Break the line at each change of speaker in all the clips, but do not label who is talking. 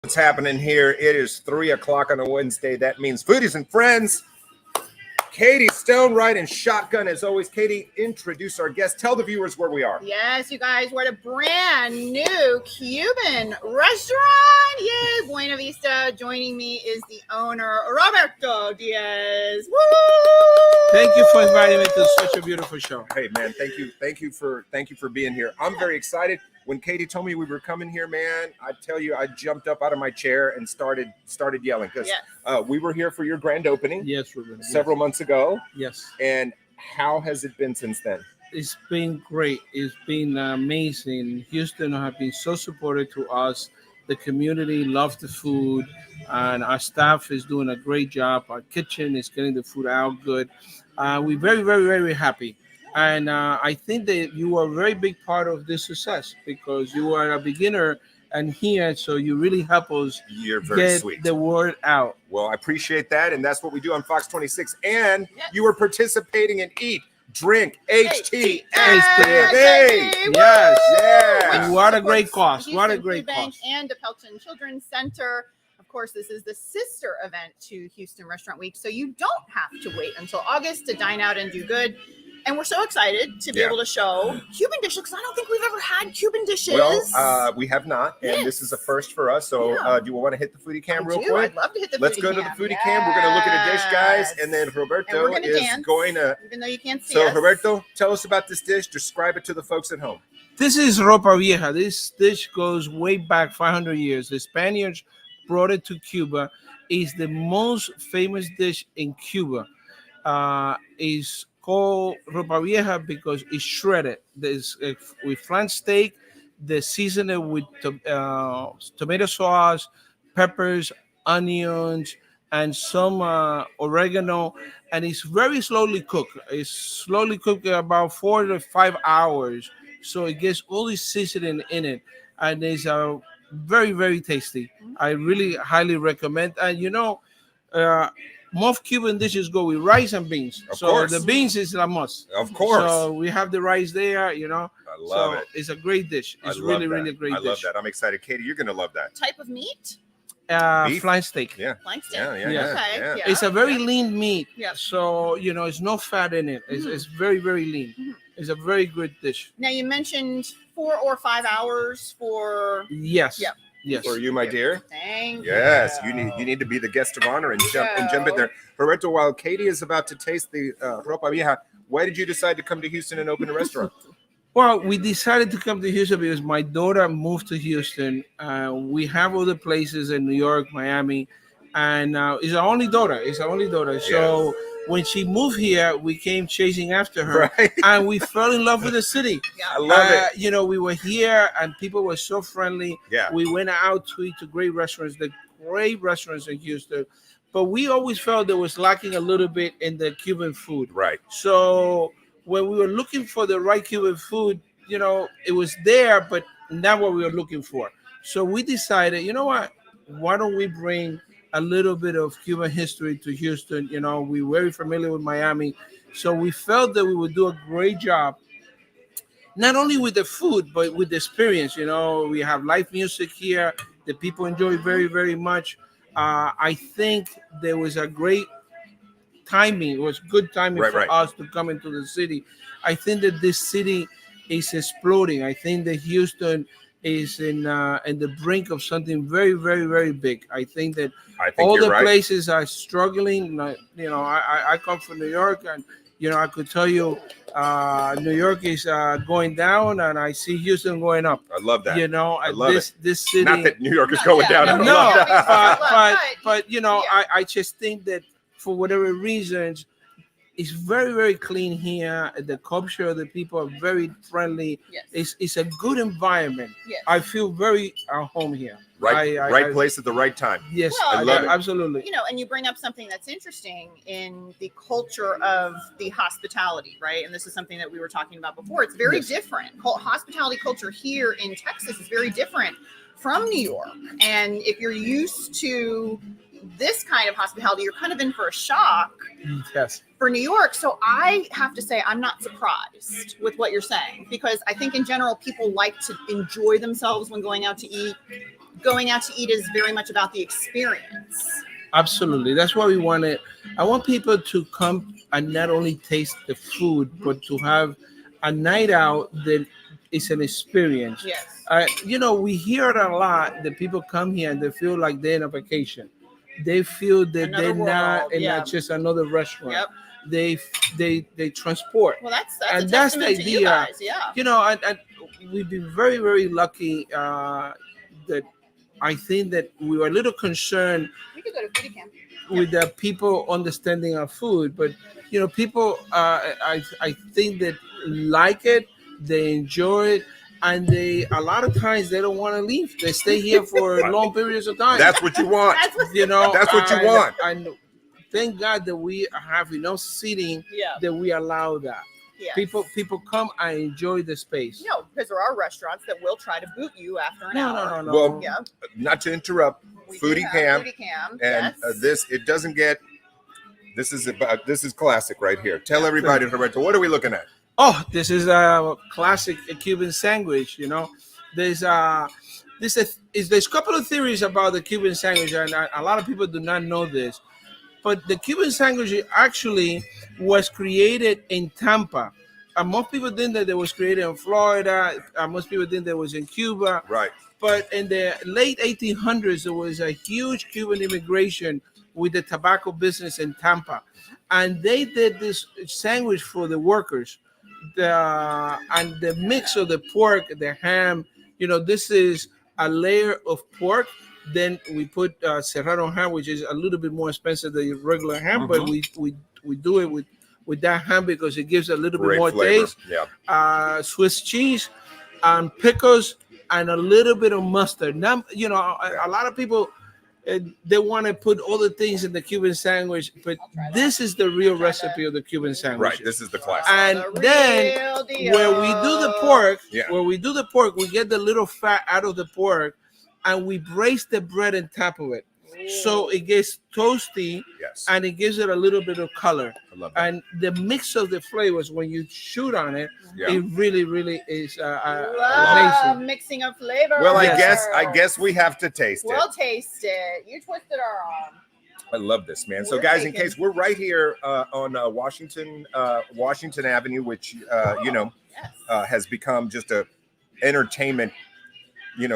What's happening here? It is 3 o'clock on a Wednesday. That means Foodies and Friends. Katie Stone riding shotgun as always. Katie, introduce our guest. Tell the viewers where we are.
Yes, you guys, we're at a brand new Cuban restaurant. Yay, Buena Vista. Joining me is the owner, Roberto Diaz. Woo!
Thank you for inviting me to such a beautiful show.
Hey man, thank you for being here. I'm very excited. When Katie told me we were coming here, man, I tell you, I jumped up out of my chair and started yelling because we were here for your grand opening.
Yes, Ruben.
Several months ago.
Yes.
And how has it been since then?
It's been great. It's been amazing. Houston have been so supportive to us. The community loves the food, and our staff is doing a great job. Our kitchen is getting the food out good. We're very, very, very happy. And I think that you are a very big part of this success because you are a beginner and here, so you really help us get the word out.
Well, I appreciate that, and that's what we do on Fox 26. And you are participating in Eat, Drink, HTX.
Yes.
Yeah.
What a great cause. What a great cause.
And the Pelton Children's Center. Of course, this is the sister event to Houston Restaurant Week, so you don't have to wait until August to dine out and do good. And we're so excited to be able to show Cuban dishes because I don't think we've ever had Cuban dishes.
Well, we have not, and this is a first for us. So do you want to hit the foodie cam real quick?
I'd love to hit the
Let's go to the foodie cam. We're going to look at a dish, guys, and then Roberto is
dance,
going to...
Even though you can't see us.
So, Roberto, tell us about this dish. Describe it to the folks at home.
This is Ropa Vieja. This dish goes way back 500 years. The Spaniards brought it to Cuba. It's the most famous dish in Cuba. Is called Ropa Vieja because it's shredded. There's with flank steak, they season it with tomato sauce, peppers, onions, and some oregano, and it's very slowly cooked. It's slowly cooked about 4 to 5 hours, so it gets all the seasoning in it, and it's very, very tasty. I really highly recommend. And you know, most Cuban dishes go with rice and beans.
Of course.
The beans is a must.
Of course.
So we have the rice there, you know.
I love it.
It's a great dish. It's really, really a great dish.
I love that. I'm excited. Katie, you're going to love that.
Type of meat?
Flank steak.
Yeah.
Flank steak.
Yeah.
Okay. Yeah.
It's a very lean meat.
Yeah.
So, you know, it's no fat in it. It's very, very lean. It's a very good dish.
Now, you mentioned 4 or 5 hours for...
Yes.
Yep.
Yes.
For you, my dear.
Thank
yes,
you.
You need to be the guest of honor and jump in there. Roberto, while Katie is about to taste the Ropa Vieja, why did you decide to come to Houston and open a restaurant?
Well, we decided to come to Houston because my daughter moved to Houston. We have other places in New York, Miami, and it's our only daughter. So when she moved here, we came chasing after her, and we fell in love with the city.
I love it.
You know, we were here, and people were so friendly.
Yeah.
We went out to eat to great restaurants in Houston, but we always felt there was lacking a little bit in the Cuban food.
Right.
So when we were looking for the right Cuban food, you know, it was there, but not what we were looking for. So we decided, you know what? Why don't we bring a little bit of Cuban history to Houston? You know, we're very familiar with Miami. So we felt that we would do a great job, not only with the food, but with the experience. You know, we have live music here. The people enjoy very, very much. I think there was a great timing. It was good timing for us to come into the city. I think that this city is exploding. I think that Houston is in the brink of something very, very, very big. I think that all the places are struggling. You know, I come from New York, and you know, I could tell you, New York is going down, and I see Houston going up.
I love that.
You know,
I love
this city.
Not that New York is going down.
But you know, I just think that for whatever reasons, it's very, very clean here. The culture of the people are very friendly.
Yes.
It's a good environment.
Yes.
I feel very at home here.
Right place at the right time.
Yes,
well,
I love it.
Absolutely.
You know, and you bring up something that's interesting in the culture of the hospitality, right? And this is something that we were talking about before. It's very different. Hospitality culture here in Texas is very different from New York. And if you're used to this kind of hospitality, you're kind of in for a shock for New York. So I have to say, I'm not surprised with what you're saying, because I think in general, people like to enjoy themselves when going out to eat. going out to eat is very much about the experience.
Absolutely. That's why we want it. I want people to come and not only taste the food, but to have a night out that is an experience.
Yes.
We hear it a lot that people come here and they feel like they're in a vacation. They feel that
Another world,
not just another restaurant.
Yep.
They transport.
Well, that's
and
a
that's the
testament to
idea.
you guys. Yeah.
And we've been very, very lucky that I think that we were a little concerned
We could go to Foodie Camp.
with the people understanding our food, but people I think that like it, they enjoy it, and they a lot of times they don't want to leave. They stay here for long periods of time.
That's what you want.
That's what,
That's what you want.
And thank God that we have enough seating that we allow that.
yes.
People come and enjoy the space.
No, because there are restaurants that will try to boot you after an hour.
No.
Well,
Yeah.
not to interrupt,
We do
Foodie
have
Camp,
Foodie Camp,
and
yes.
it doesn't get. This is classic right here. Tell everybody, Roberto, what are we looking at?
Oh, this is a classic Cuban sandwich. There's a couple of theories about the Cuban sandwich, and a lot of people do not know this. But the Cuban sandwich actually was created in Tampa. Most people think that it was created in Florida. Most people think that it was in Cuba.
Right.
But in the late 1800s, there was a huge Cuban immigration with the tobacco business in Tampa. And they did this sandwich for the workers. And the mix of the pork, the ham, this is a layer of pork. Then we put serrano ham, which is a little bit more expensive than regular ham, but we do it with that ham because it gives a little bit more
flavor.
taste.
Yeah.
Swiss cheese and pickles and a little bit of mustard. Now, a lot of people they want to put all the things in the Cuban sandwich, but this is the real recipe of the Cuban sandwich.
Right. This is the classic.
And
The
then
real deal.
where we do the pork,
Yeah.
we get the little fat out of the pork, and we braise the bread on top of it, so it gets toasty,
Yes.
and it gives it a little bit of color.
I love that.
And the mix of the flavors when you shoot on it,
Yeah.
it really, really is
Love
amazing.
mixing of flavor.
Well,
Yes.
I guess we have to taste it.
We'll taste it. You twisted our arm.
I love this, man. So,
We're
guys, in
taking-
case we're right here on Washington Avenue, which
Yes.
has become just a entertainment,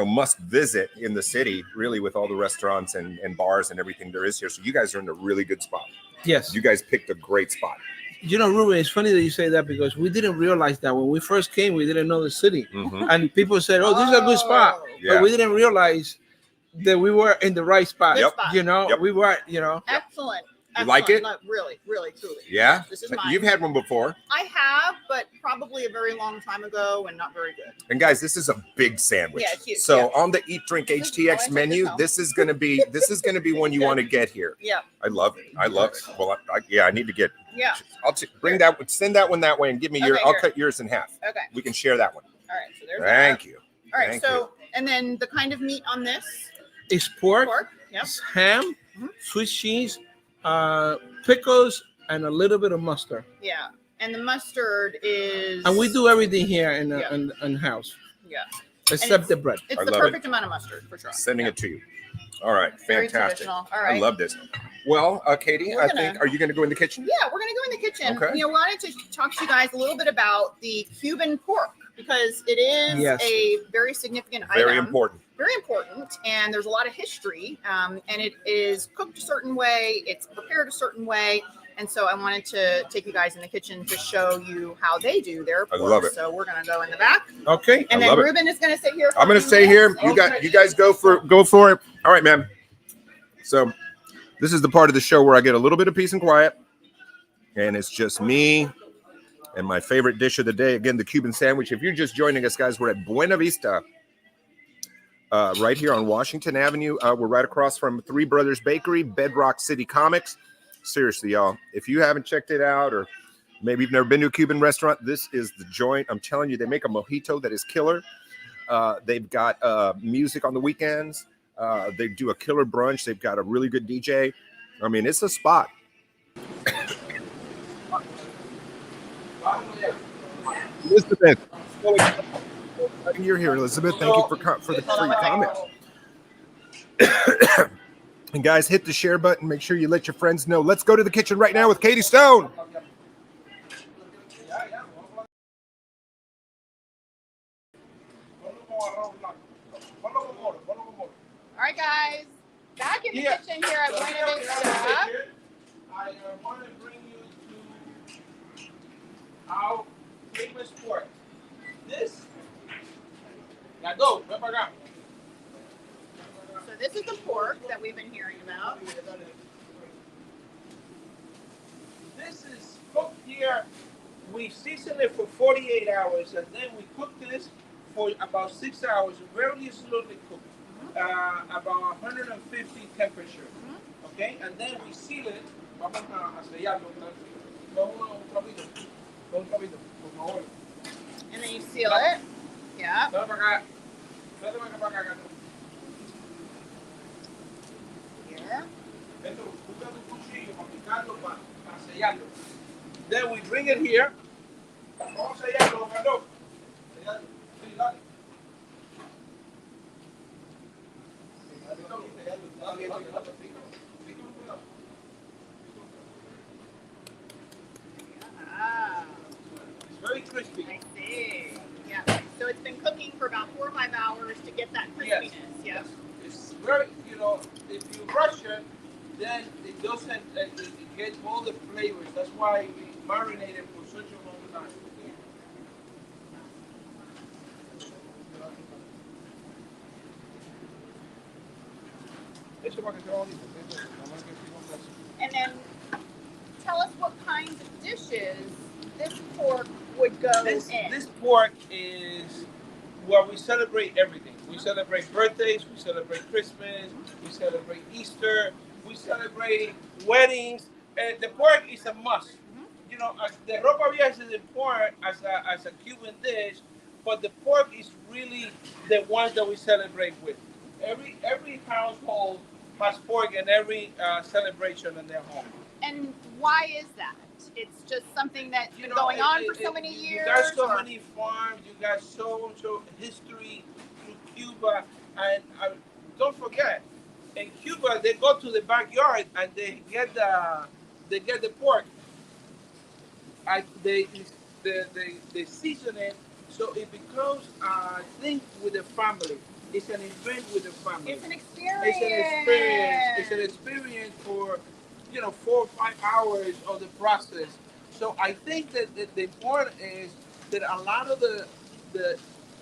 must visit in the city, really, with all the restaurants and bars and everything there is here. So, you guys are in a really good spot.
Yes.
You guys picked a great spot.
Ruben, it's funny that you say that because we didn't realize that when we first came, we didn't know the city.
Mhm.
And people said, "Oh, this is a good spot,"
Yeah.
but we didn't realize that we were in the right spot.
Good spot.
Yep.
We were,
Excellent.
You like
Excellent.
it?
No, really, really, truly.
Yeah.
This is mine.
You've had one before.
I have, but probably a very long time ago and not very good.
And guys, this is a big sandwich.
Yeah, it's huge,
So
yeah.
on the Eat Drink
Oh, I
HTX
took
menu,
this home.
this is gonna be one you want to get here.
Yeah.
I love it. I love it. Well, I need to get.
Yeah.
Bring that. Send that one that way and give me
Okay,
I'll
here.
cut yours in half.
Okay.
We can share that one.
All right. So there's
Thank
that.
you.
All right.
Thank
So, and then the kind of meat on this
it's pork,
pork. Yep.
it's ham,
Mhm.
Swiss cheese, pickles, and a little bit of mustard.
Yeah. And the mustard is.
And we do everything here in
Yeah.
in house
Yeah.
except the bread.
It's
I
the
love it.
perfect amount of mustard for sure.
Sending
Yeah.
it to you. All right.
Very
Fantastic.
traditional. All right.
I love this. Well, Katie,
We're
I
gonna-
think, are you going to go in the kitchen?
Yeah, we're gonna go in the kitchen.
Okay.
We wanted to talk to you guys a little bit about the Cuban pork because it is
Yes.
a very significant
Very
item.
important.
Very important, and there's a lot of history. And it is cooked a certain way, it's prepared a certain way, and so I wanted to take you guys in the kitchen to show you how they do their pork.
love it.
So we're gonna go in the back,
Okay.
and
I
then
love it.
Ruben is gonna sit here. for
I'm
a
going to
few
stay here.
minutes.
You guys go for it. All right, man. So this is the part of the show where I get a little bit of peace and quiet, and it's just me and my favorite dish of the day. Again, the Cuban sandwich. If you're just joining us, guys, we're at Buena Vista, right here on Washington Avenue. We're right across from Three Brothers Bakery, Bedrock City Comics. Seriously, y'all, if you haven't checked it out, or maybe you've never been to a Cuban restaurant, this is the joint. I'm telling you, they make a mojito that is killer. They've got music on the weekends. They do a killer brunch. They've got a really good DJ. I mean, it's a spot. Elizabeth, you're here, Elizabeth. Thank you for the free comment. And guys, hit the share button. Make sure you let your friends know. Let's go to the kitchen right now with Katie Stone.
All right, guys. Back in the kitchen here at Buena Vista.
I want to bring you to our famous pork. This. So
this is the pork that we've been hearing about.
This is cooked here. We season it for 48 hours, and then we cook this for about 6 hours, very slowly cooked, about 150 temperature. Okay, and then we seal it. Vamos a sellarlo con un trapito, por favor.
And then you seal it. Yeah.
Here. Then we bring it here. Vamos a sellarlo, Roberto. It's very crispy.
I see. Yeah. So it's been cooking for about 4 or 5 hours to get that crispiness.
Yes. It's very, if you rush it, then it doesn't, it gets all the flavors. That's why we marinate it for such a long time.
And then tell us what kinds of dishes this pork would go in.
This pork is where we celebrate everything. We celebrate birthdays, we celebrate Christmas, we celebrate Easter, we celebrate weddings. And the pork is a must. The Ropa Vieja is important as a Cuban dish, but the pork is really the one that we celebrate with. Every household has pork in every celebration in their home.
And why is that? It's just something that's been going on for so many years?
You got so many farms, you got so history through Cuba, and don't forget, in Cuba they go to the backyard and they get the pork. They season it so it becomes a thing with the family. It's an event with the family.
It's an experience.
It's an experience for 4 or 5 hours of the process. So I think that the important is that a lot of the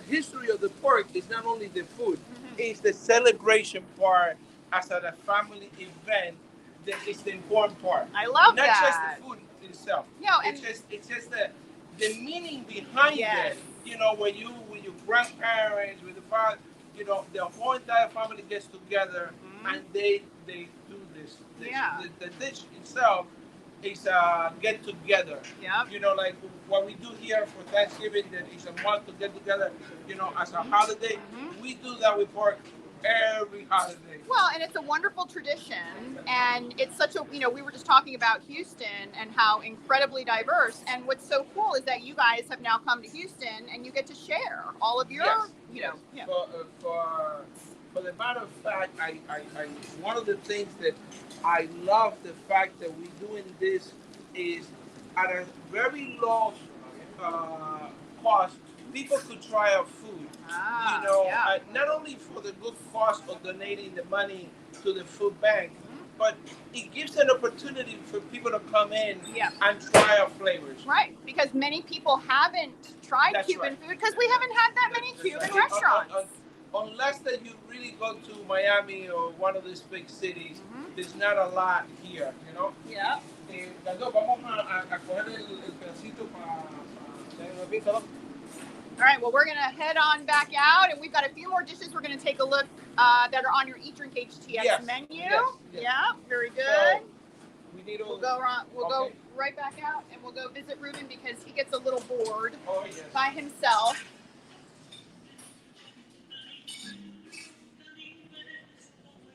history of the pork is not only the food, it's the celebration part as a family event that is the important part.
I love
not
that.
Not just the food itself. It's just the meaning behind it. When your grandparents, with the father, the whole entire family gets together and they do this. The dish itself is a get together.
Yeah.
Like what we do here for Thanksgiving, that is a month to get together, as a holiday. We do that with pork every holiday.
Well, and it's a wonderful tradition, and it's such a, we were just talking about Houston and how incredibly diverse, and what's so cool is that you guys have now come to Houston and you get to share all of your,
Yeah. For the matter of fact, I one of the things that I love the fact that we're doing this is at a very low cost. People could try our food, not only for the good cause of donating the money to the food bank, but it gives an opportunity for people to come in and try our flavors.
Right, because many people haven't tried Cuban food because we haven't had that many Cuban restaurants.
Unless that you really go to Miami or one of these big cities, there's not a lot here,
Yeah.
Vamos a coger el pedacito para
All right, well, we're going to head on back out, and we've got a few more dishes we're going to take a look that are on your Eat Drink HTX menu.
Yes.
Yeah, very good.
So
we'll go right back out, and we'll go visit Ruben because he gets a little bored by himself.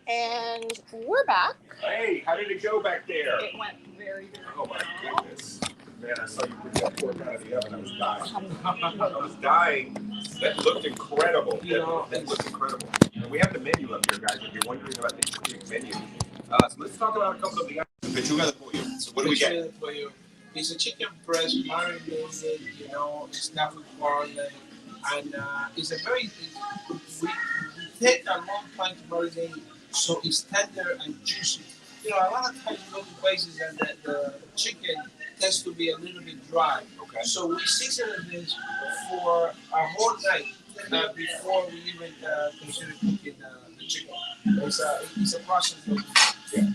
And we're back.
Hey, how did it go back there?
It went very, very
Oh my
well.
goodness. Man, I saw you put that pork out of the oven. I was dying. I was dying. That looked incredible. That looked incredible. we have the menu up here, guys. If you're wondering about the HTX menu, so let's talk about a couple of the items. Pechuga de pollo. So what do we get?
It's a chicken breast marinated, you know, it's not with garlic, and it's a very. We take a long time to marinate, so it's tender and juicy. You know, a lot of times you go to places and the chicken tends to be a little bit dry.
Okay.
So we season this for a whole night before we even consider cooking the chicken. It's a process.
Yeah.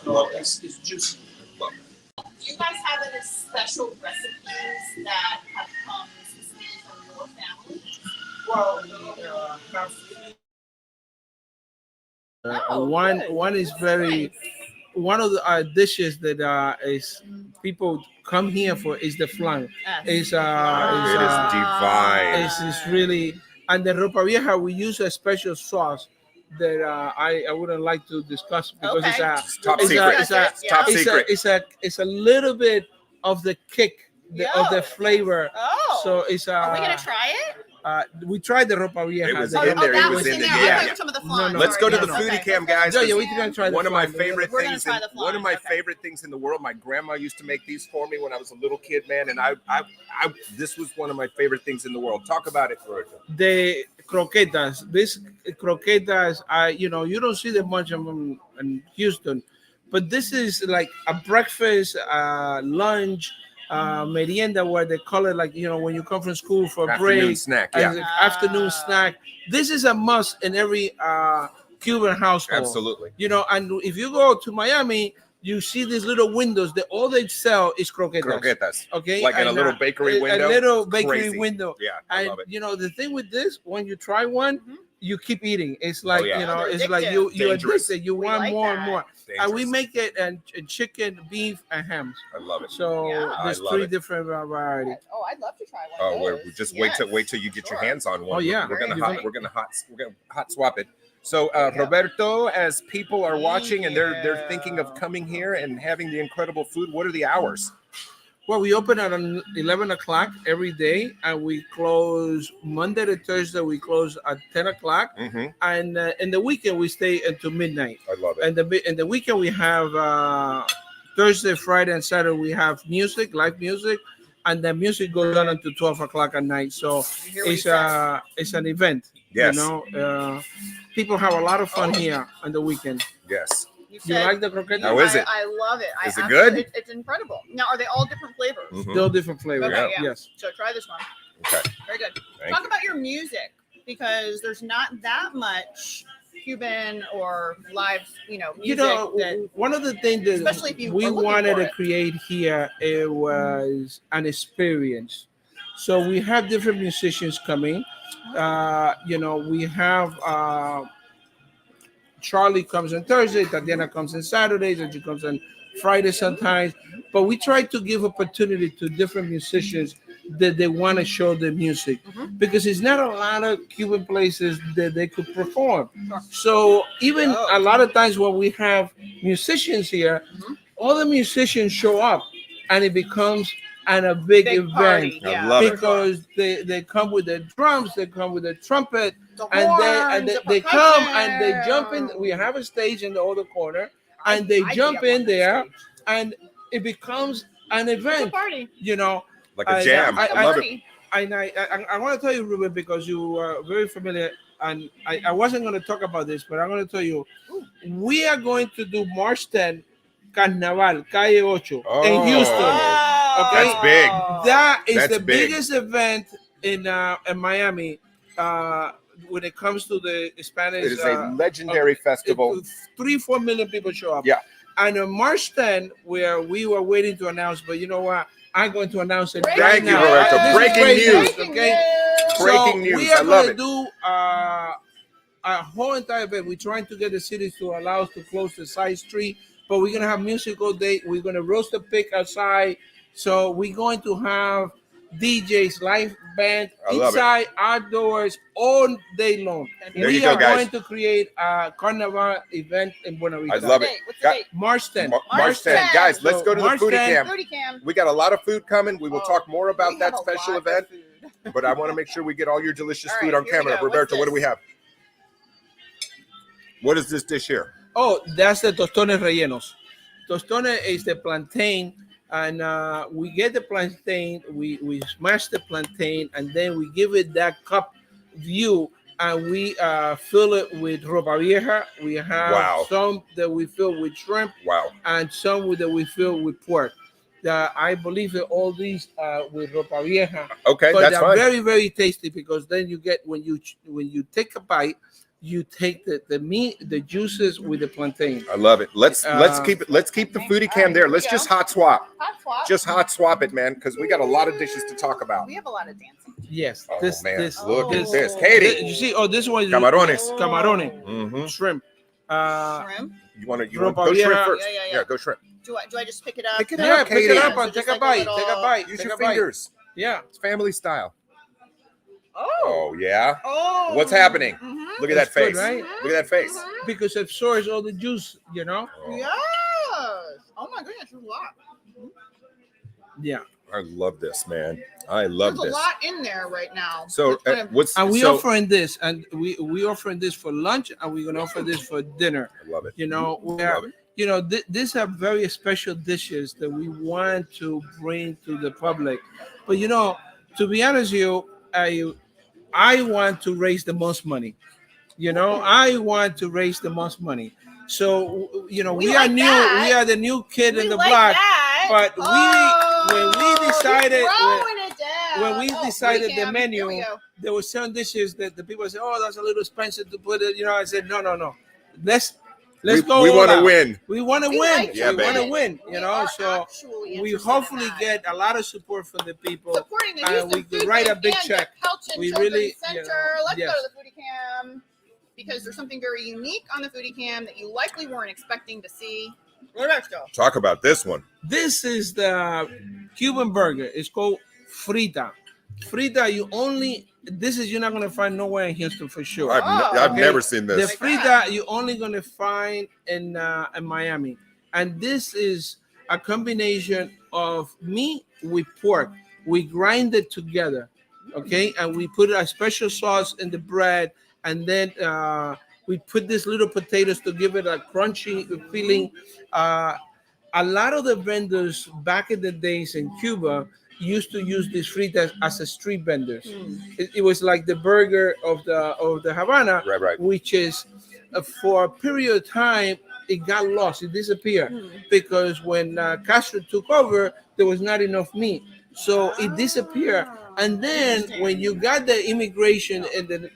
So it's juicy.
Do you guys have any special recipes that have come specifically from your family?
Well, we have one is very one of the dishes that is people come here for is the flan. It's
divine.
It's really and the Ropa Vieja we use a special sauce that I wouldn't like to discuss because
it's top secret.
It's a little bit of the kick of the flavor.
Oh,
so it's
are we gonna try it?
We tried the Ropa Vieja.
It was in there. It was in there. Yeah.
Some of the flan.
Let's go to the foodie cam, guys.
Yeah, we can try
one of my favorite
We're
things.
Try the flan.
One of my favorite things in the world. My grandma used to make these for me when I was a little kid, man. And I this was one of my favorite things in the world. Talk about it, Roberto.
The croquetas. This croquetas, you know, you don't see them much in Houston, but this is like a breakfast, lunch. Merienda, where they call it, like, you know, when you come from school for a break,
snack,
afternoon snack. This is a must in every Cuban household.
Absolutely.
You know, and if you go to Miami, you see these little windows. All they sell is croquetas. Okay,
like in a little bakery window.
A little bakery window.
Yeah, I love it.
You know, the thing with this, when you try one, you keep eating. It's like you know, it's like you addicted. You want like more and more. And we make it and chicken, beef, and hams.
I love it.
So there's three different varieties.
Oh, I'd love to try one.
Oh, just wait till you get your hands on one.
Oh yeah,
we're gonna hot swap it. So Roberto, as people are watching and they're thinking of coming here and having the incredible food, what are the hours?
Well, we open at 11 o'clock every day, and we close Monday to Thursday. We close at 10 o'clock, and in the weekend we stay until midnight.
I love it.
And in the weekend we have Thursday, Friday, and Saturday we have music, live music, and the music goes on until 12 o'clock at night. So it's an event.
Yes.
You know, people have a lot of fun here on the weekend.
Yes.
You like the croquetas?
How is it?
I love it.
Is it good?
It's incredible. Now, are they all different flavors?
They're all different flavors.
Okay, yeah.
Yes.
So try this one.
Okay.
Very good.
Thank
Talk
you.
about your music, because there's not that much Cuban or live, music.
You know, one of the things that we wanted to create here, it was an experience. So we have different musicians coming. We have Charlie comes on Thursday, Tatiana comes on Saturdays, and she comes on Friday sometimes. But we try to give opportunity to different musicians that they want to show their music, because it's not a lot of Cuban places that they could perform. So even a lot of times when we have musicians here, all the musicians show up, and it becomes a big event.
Party.
I love it.
Because they come with the drums, they come with the trumpet,
The
and
horns,
they
the
come and they
percussion.
jump in. We have a stage in the other corner, and they jump in there, and it becomes an event.
It's a party.
You know,
Like a jam. I love it.
And I want to tell you, Ruben, because you are very familiar, and I wasn't going to talk about this, but I'm going to tell you, we are going to do March 10th, Carnival, Calle 8 in Houston. Okay,
That's big.
That is
That's
the
big.
biggest event in Miami when it comes to the Spanish.
It is a legendary festival.
3-4 million people show up.
Yeah.
And on March 10th, where we were waiting to announce, but you know what? I'm going to announce it
Breaking
right
Thank you,
now.
Roberto.
This is
Breaking
crazy,
news.
Okay.
Breaking news.
We are
I love
going to
it.
do a whole entire event. We're trying to get the city to allow us to close the side street, but we're going to have music all day. We're going to roast a pig outside. So we're going to have DJs, live band, inside, outdoors, all day long.
There
We
you go,
are
guys.
going to create a carnival event in Buena Vista.
I love it.
What's the date?
March 10th.
March 10th. Guys, let's go to the
March
foodie
10th.
cam.
Foodie cam.
We got a lot of food coming. We will talk more about
We
that
have a
special
lot of
event,
food.
but I want to make sure we get all your delicious
All
food
right,
on
here we
camera.
go.
Roberto,
What's
what do we have? What is this dish here?
Oh, that's the tostones rellenos. Tostone is the plantain, and we get the plantain, we smash the plantain, and then we give it that cup view, and we fill it with Ropa Vieja. We have some that we fill with shrimp, and some that we fill with pork. I believe that all these with Ropa Vieja.
Okay,
but
that's
they're
fine.
very, very tasty because then you get when you take a bite, you take the meat, the juices with the plantain.
I love it. Let's keep the foodie cam there. Let's just hot swap. Just hot swap it, man, because we got a lot of dishes to talk about.
We have a lot of dancing.
Yes.
Oh,
this
man.
this
Look
this,
at this. Katie.
You see? Oh, this one is
Camarones.
Camarone. Shrimp.
Shrimp.
You want to
Ropa
go shrimp
Vieja.
first?
Yeah.
Go shrimp.
Do I just pick it up?
Pick it
Yeah,
up,
pick
Katie.
it up and
So
take
just
a
like a
bite.
little-
Take a bite.
Use
Take
your
a bite.
fingers.
Yeah.
It's family style.
Oh.
Oh yeah.
Oh.
What's happening?
Mhm.
Look at that
It's good,
face.
right?
Look at that face.
Because it absorbs all the juice, you know?
Yes. Oh my goodness, there's a lot.
Yeah.
I love this, man. I love
There's
this.
a lot in there right now.
So
It's kind of-
what's
And we
so,
offering this, and we offering this for lunch, and we're gonna offer this for dinner.
I love it.
You know,
Love it.
you know, these are very special dishes that we want to bring to the public. But you know, to be honest with you, I want to raise the most money. You know, I want to raise the most money. So you know,
We
we are
like
new.
that.
We are the new kid
We
in the
like
block.
that.
But when we decided
you're throwing it down.
when we
Oh,
decided
free
the
cam.
menu,
Here we go.
there were some dishes that the people said, "Oh, that's a little expensive to put it." You know, I said, "No. Let's go.
We
all
want to
out.
win.
We want to
We
win.
like
Yeah,
we want to
baby.
win.
We
You know,
are
so
actually
we
interested in
hopefully
that.
get a lot of support from the people.
Supporting the
and
Houston
we
Food
write a
Bank
big
and
check.
the Pelton
We
Children's
really,
Center.
you know,
Let's
yes.
go to the Foodie Cam because there's something very unique on the Foodie Cam that you likely weren't expecting to see. Roberto.
Talk about this one.
This is the Cuban burger. It's called frita. Frita, you're not gonna find nowhere in Houston for sure.
I've
Okay.
never seen
The
this.
frita you're only gonna find in Miami, and this is a combination of meat with pork. We grind it together, okay, and we put a special sauce in the bread, and then we put these little potatoes to give it a crunchy feeling. A lot of the vendors back in the days in Cuba used to use these fritas as a street vendors. It was like the burger of the Havana,
Right.
which is for a period of time it got lost, it disappeared because when Castro took over, there was not enough meat, so it disappeared. And then when you got the immigration in the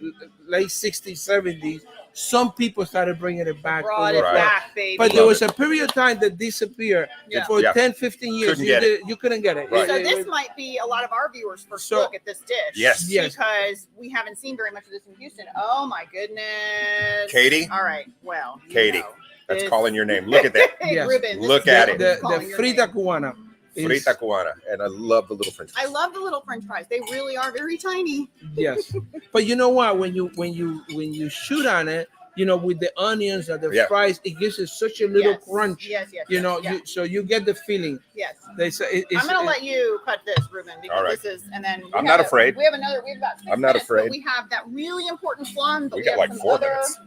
late 60s, 70s, some people started bringing it back.
Brought it
Right.
back, baby.
But there was a period of time that disappeared.
Yeah.
For
Yeah.
10, 15 years, you couldn't get it.
Right.
So this might be a lot of our viewers' first
So-
look at this dish.
Yes.
Yes.
Because we haven't seen very much of this in Houston. Oh my goodness.
Katie?
All right. Well, you
Katie.
know,
That's
this-
calling your name. Look at that.
Hey,
Yes.
Ruben, this
Look
is
at
Ruben
it.
The
calling your
frita
name.
cubana. is-
Frita cubana. And I love the little French fries.
I love the little French fries. They really are very tiny.
Yes, but you know what? When you shoot on it, you know, with the onions and the
Yeah.
fries, it gives it such a little
Yes.
crunch.
Yes.
You know,
yes.
so you get the feeling.
Yes.
They say
I'm gonna let you cut this, Ruben, because
All right.
this is, and then we
I'm
have
not afraid.
We have about 6
I'm not
minutes, but
afraid.
we have that really important flan. But
We
we
got
have
like
some
4
other-
minutes.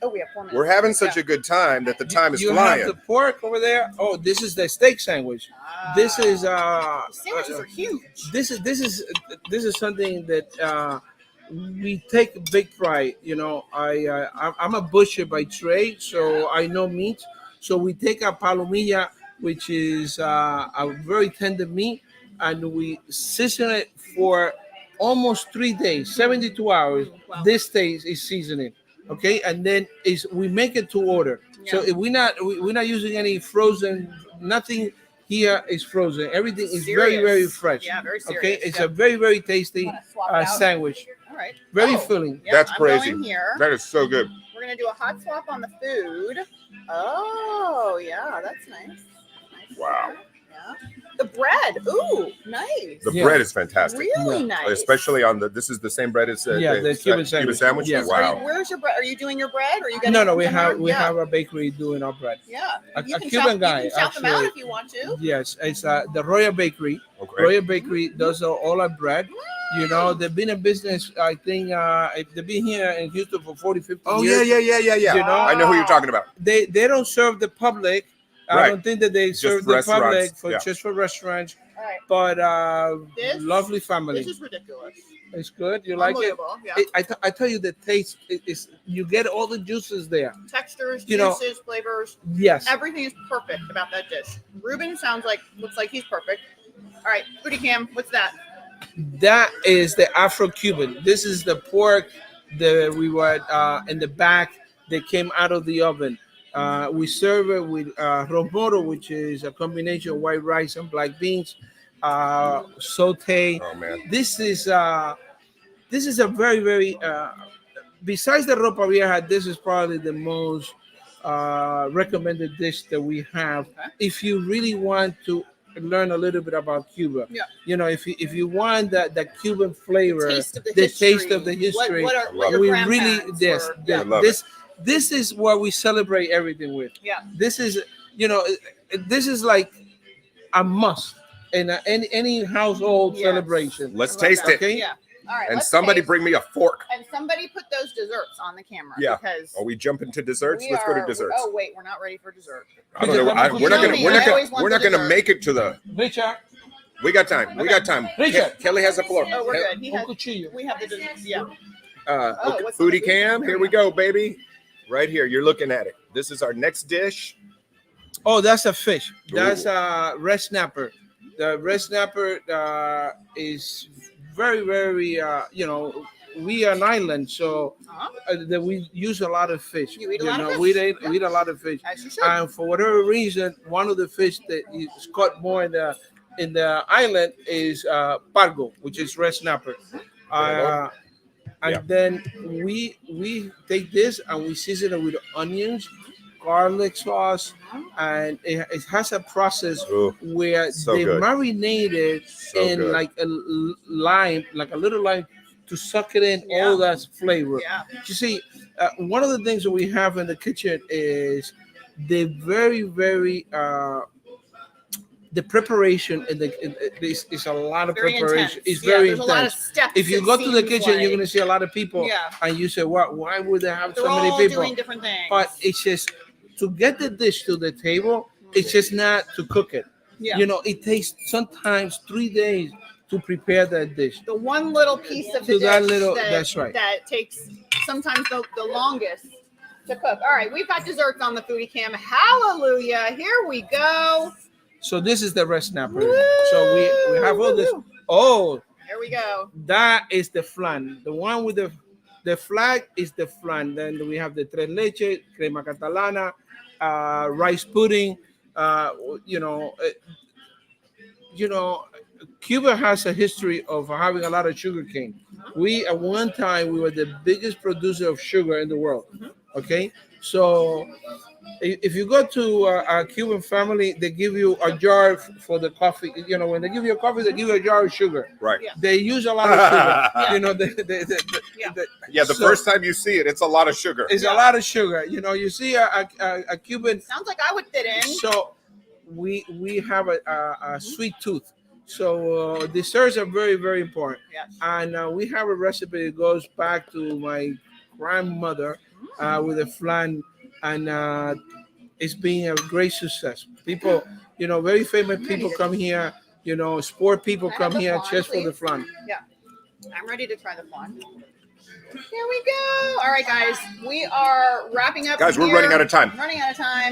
Oh, we have 4 minutes.
We're having such
Yeah.
a good time that the time is
you
flying.
have the pork over there. Oh, this is the steak sandwich. This is
The sandwiches are huge.
this is something that we take big pride. You know, I'm a butcher by trade, so I know meat. So we take a palomilla, which is a very tender meat, and we season it for almost 3 days, 72 hours.
Wow.
This stays is seasoning, okay, and then we make it to order. So
Yeah.
if we're not using any frozen, nothing here is frozen. Everything is very,
Serious.
very fresh.
Yeah, very serious.
Okay, it's
Yeah.
a very, very tasty
Wanna swap it out?
sandwich.
All right.
Very
Oh,
filling.
yep,
That's
I'm
crazy.
going here.
That is so good.
We're gonna do a hot swap on the food. Oh, yeah, that's nice. Nice
Wow.
there. Yeah. the bread. Ooh, nice.
The bread is fantastic.
Really nice.
Especially on this is the same bread as
the Cuban sandwich.
Yeah.
Wow.
Where's your bread? Are you doing your bread? Or are you getting
No, we have a bakery doing our bread.
Yeah.
A Cuban guy.
You can shout them out if you want to.
Yes, it's the Royal Bakery.
Okay.
Royal Bakery does all our bread. You know, they've been in business, I think, they've been here in Houston for 40, 50 years.
Yeah.
You know,
I know who you're talking about.
They don't serve the public. I don't think that they serve the public just for restaurants.
All right.
But lovely family.
This is ridiculous.
It's good. You like it?
Yeah.
I tell you, the taste is you get all the juices there.
Textures,
You know,
juices, flavors.
Yes.
Everything is perfect about that dish. Ruben looks like he's perfect. All right, Foodie Cam, what's that?
That is the Afro-Cuban. This is the pork that we were in the back that came out of the oven. We serve it with Roberto, which is a combination of white rice and black beans, saute.
Oh man,
This is a very, very besides the Ropa Vieja, this is probably the most recommended dish that we have.
Okay.
If you really want to learn a little bit about Cuba, you know, if you want the Cuban flavor,
taste of the
taste of the history, this is what we celebrate everything with.
Yeah.
This is, you know, this is like a must in any household celebration.
Let's taste it.
Okay.
Yeah. All right.
And somebody bring me a fork.
And somebody put those desserts on the camera.
Yeah.
Because
Are we jumping to desserts? Let's go to desserts.
Oh wait, we're not ready for dessert.
I don't know. We're not gonna make it to the.
Richard.
We got time. We got time.
Richard.
Kelly has the floor.
Oh, we're good. We have the desserts. Yeah.
Okay, Foodie Cam. Here we go, baby. Right here. You're looking at it. This is our next dish.
Oh, that's a fish. That's a red snapper. The red snapper is very, very, you know, we are an island, so that we use a lot of fish.
You eat a lot of fish?
We eat a lot of fish.
As you should.
And for whatever reason, one of the fish that is caught more in the island is pargo, which is red snapper. And then we take this and we season it with onions, garlic sauce, and it has a process where they marinate it in like a lime, like a little lime, to suck it in all that flavor.
Yeah.
You see, one of the things that we have in the kitchen is very, very the preparation is a lot of preparation.
Intense.
It's very
there's
intense.
A lot of steps.
If you go to the kitchen, you're going to see a lot of people, and you say, "What? Why would they have so many people?"
Doing different things.
But it's just to get the dish to the table. It's just not to cook it.
Yeah.
You know, it takes sometimes 3 days to prepare that dish.
The one little piece of the dish
that's right.
That takes sometimes the longest to cook. All right, we've got desserts on the Foodie Cam. Hallelujah! Here we go.
So this is the red snapper.
Woo!
So we have all this. Oh,
here we go.
That is the flan. The one with the flag is the flan. Then we have the tres leche, crema catalana, rice pudding. You know, Cuba has a history of having a lot of sugar cane. We at one time we were the biggest producer of sugar in the world. Okay, so if you go to a Cuban family, they give you a jar for the coffee. You know, when they give you a coffee, they give you a jar of sugar.
Right.
Yeah.
They use a lot of sugar. You know,
the first time you see it, it's a lot of sugar.
It's a lot of sugar. You know, you see a Cuban.
Sounds like I would fit in.
So we have a sweet tooth. So desserts are very, very important.
Yes.
And we have a recipe that goes back to my grandmother with a flan, and it's been a great success. People, you know, very famous people come here. You know, sport people come here just for the flan.
Yeah, I'm ready to try the flan. Here we go. All right, guys, we are wrapping up.
Guys, we're running out of time.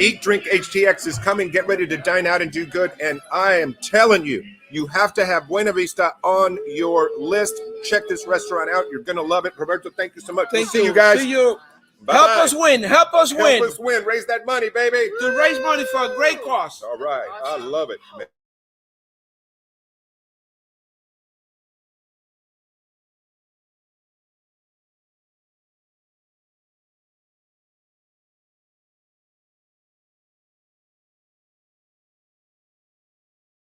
Eat,
Drink, HTX is coming. Get ready to dine out and do good. And I am telling you, you have to have Buena Vista on your list. Check this restaurant out. You're going to love it. Roberto, thank you so much.
Thank
you. See you guys.
See you.
Bye.
Help us win. Help us win.
Raise that money, baby.
To raise money for a great cause.
All right. I love it.